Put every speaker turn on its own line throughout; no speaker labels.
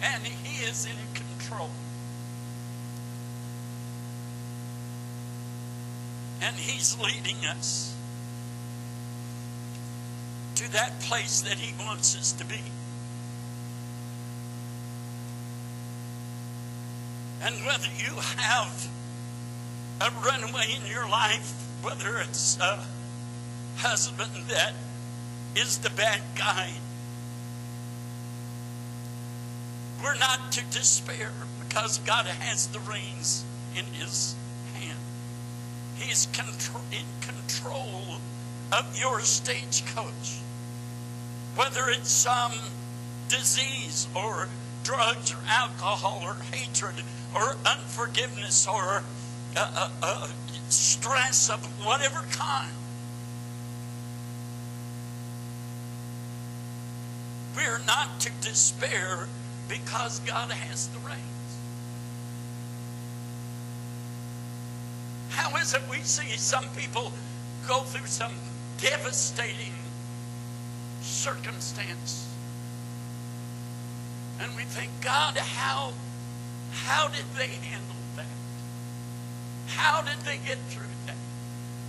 and he is in control. And he's leading us to that place that he wants us to be. And whether you have a runaway in your life, whether it's a husband that is the bad guy, we're not to despair, because God has the reins in his hand. He's in control of your stagecoach. Whether it's some disease or drugs or alcohol or hatred or unforgiveness or stress of whatever kind. We're not to despair, because God has the reins. How is it we see some people go through some devastating circumstance, and we think, God, how did they handle that? How did they get through that?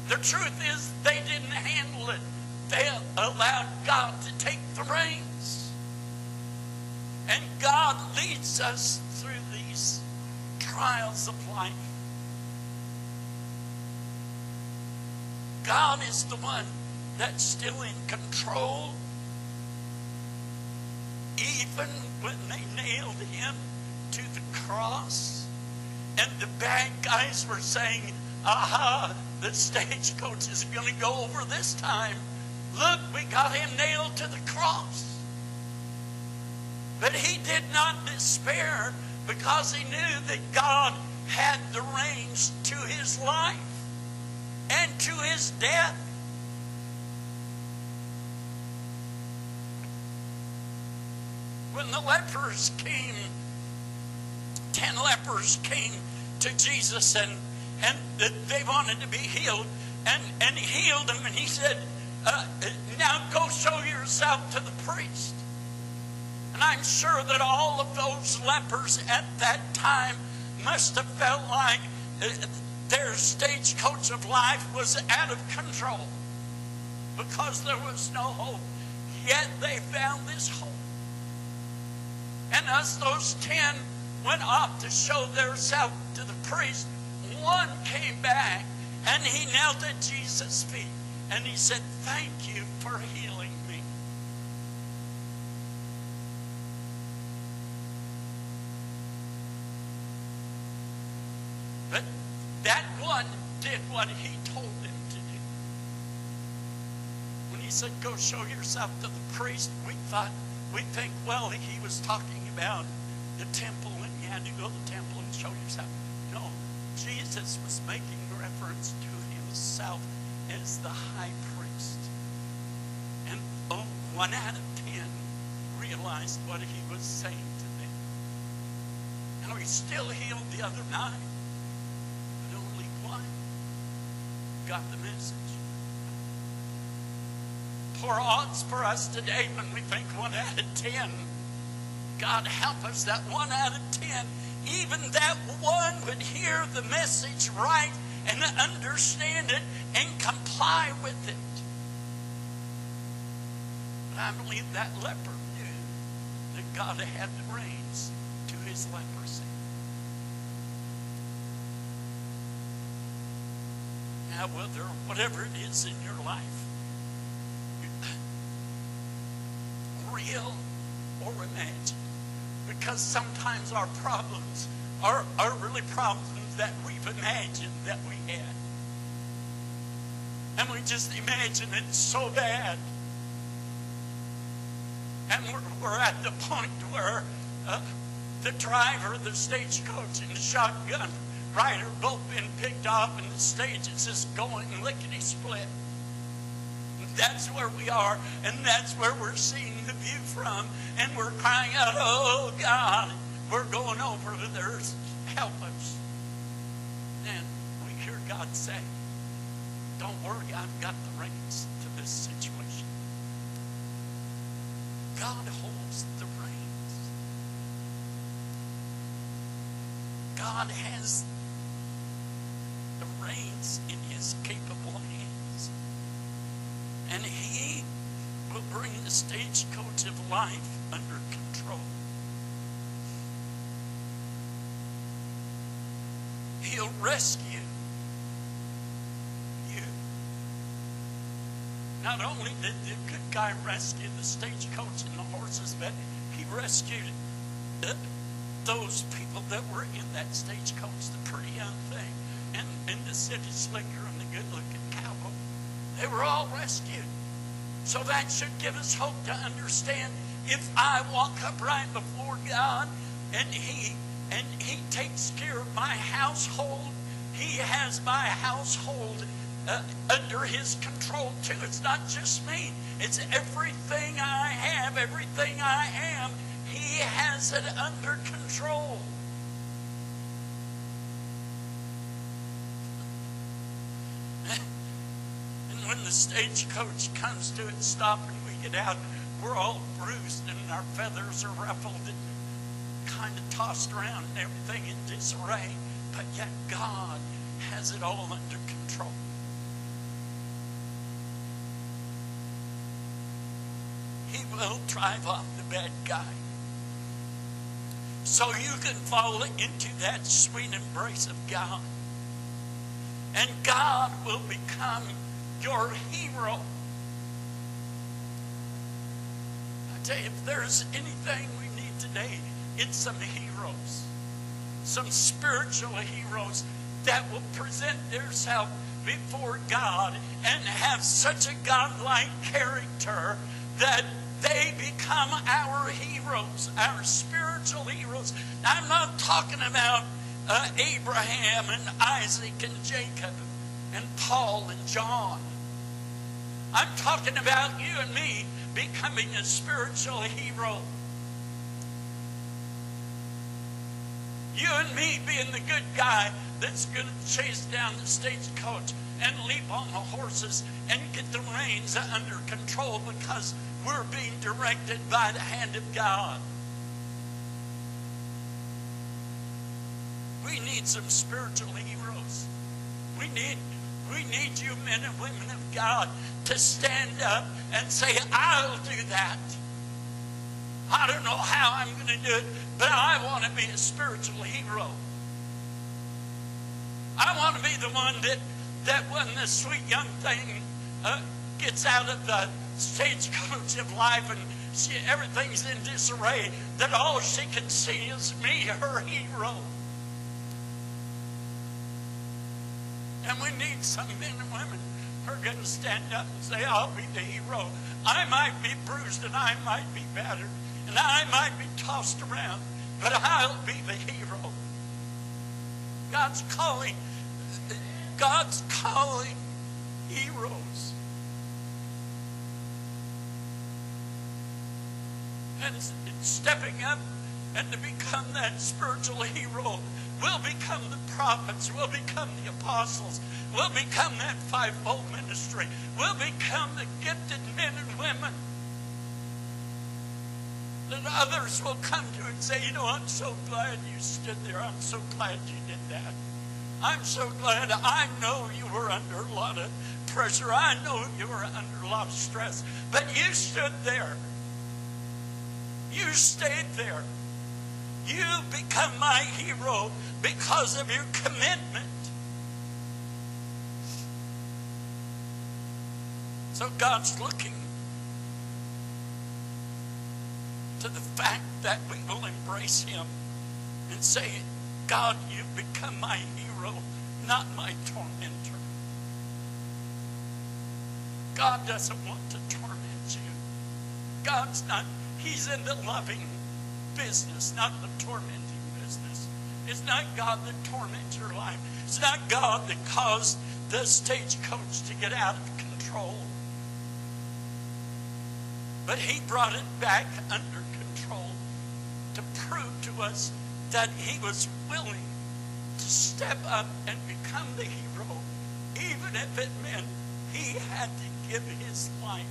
The truth is, they didn't handle it. They allowed God to take the reins. And God leads us through these trials of life. God is the one that's still in control. Even when they nailed him to the cross, and the bad guys were saying, aha, the stagecoach is going to go over this time. Look, we got him nailed to the cross. But he did not despair, because he knew that God had the reins to his life and to his death. When the lepers came, 10 lepers came to Jesus, and they wanted to be healed, and he healed them, and he said, now go show yourself to the priest. And I'm sure that all of those lepers at that time must have felt like their stagecoach of life was out of control, because there was no hope. Yet they found this hope. And as those 10 went off to show themselves to the priest, one came back and he knelt at Jesus' feet and he said, thank you for healing me. But that one did what he told him to do. When he said, go show yourself to the priest, we think, well, he was talking about the temple, and you had to go to the temple and show yourself. No, Jesus was making reference to himself as the high priest. And 1 out of 10 realized what he was saying to them. Now, he still healed the other 9, but only 1 got the message. Poor odds for us today when we think 1 out of 10. God help us that 1 out of 10, even that one would hear the message right and understand it and comply with it. But I believe that leper knew that God had the reins to his leprosy. Now, whatever it is in your life, real or imagined, because sometimes our problems are really problems that we've imagined that we had. And we just imagine it so bad. And we're at the point where the driver of the stagecoach and the shotgun rider both been picked off, and the stage is just going lickety-split. That's where we are, and that's where we're seeing the view from, and we're crying out, oh God, we're going over there, help us. And we hear God say, don't worry, I've got the reins to this situation. God holds the reins. God has the reins in his capable hands. And he will bring the stagecoach of life under control. He'll rescue you. Not only did the good guy rescue the stagecoach and the horses, but he rescued those people that were in that stagecoach, the pretty young thing, and the city slicker and the good-looking cowboy. They were all rescued. So that should give us hope to understand, if I walk upright before God and He takes care of my household, He has my household under His control too. It's not just me. It's everything I have, everything I am. He has it under control. And when the stagecoach comes to its stop and we get out, we're all bruised and our feathers are ruffled and kind of tossed around and everything in disarray. But yet God has it all under control. He will drive off the bad guy, so you can fall into that sweet embrace of God. And God will become your hero. I tell you, if there's anything we need today, it's some heroes. Some spiritual heroes that will present themselves before God and have such a godlike character that they become our heroes, our spiritual heroes. Now, I'm not talking about Abraham and Isaac and Jacob and Paul and John. I'm talking about you and me becoming a spiritual hero. You and me being the good guy that's going to chase down the stagecoach and leap on the horses and get the reins under control because we're being directed by the hand of God. We need some spiritual heroes. We need you men and women of God to stand up and say, I'll do that. I don't know how I'm going to do it, but I want to be a spiritual hero. I want to be the one that when the sweet young thing gets out of the stagecoach of life and everything's in disarray, that all she can see is me, her hero. And we need some men and women who are going to stand up and say, I'll be the hero. I might be bruised and I might be battered and I might be tossed around, but I'll be the hero. God's calling heroes. And stepping up and to become that spiritual hero, we'll become the prophets, we'll become the apostles, we'll become that fivefold ministry, we'll become the gifted men and women that others will come to and say, you know, I'm so glad you stood there. I'm so glad you did that. I'm so glad. I know you were under a lot of pressure. I know you were under a lot of stress. But you stood there. You stayed there. You become my hero because of your commitment. So God's looking to the fact that we will embrace Him and say, God, you've become my hero, not my tormentor. God doesn't want to torment you. God's not, He's in the loving business, not the tormenting business. It's not God that torments your life. It's not God that caused the stagecoach to get out of control. But He brought it back under control to prove to us that He was willing to step up and become the hero, even if it meant He had to give His life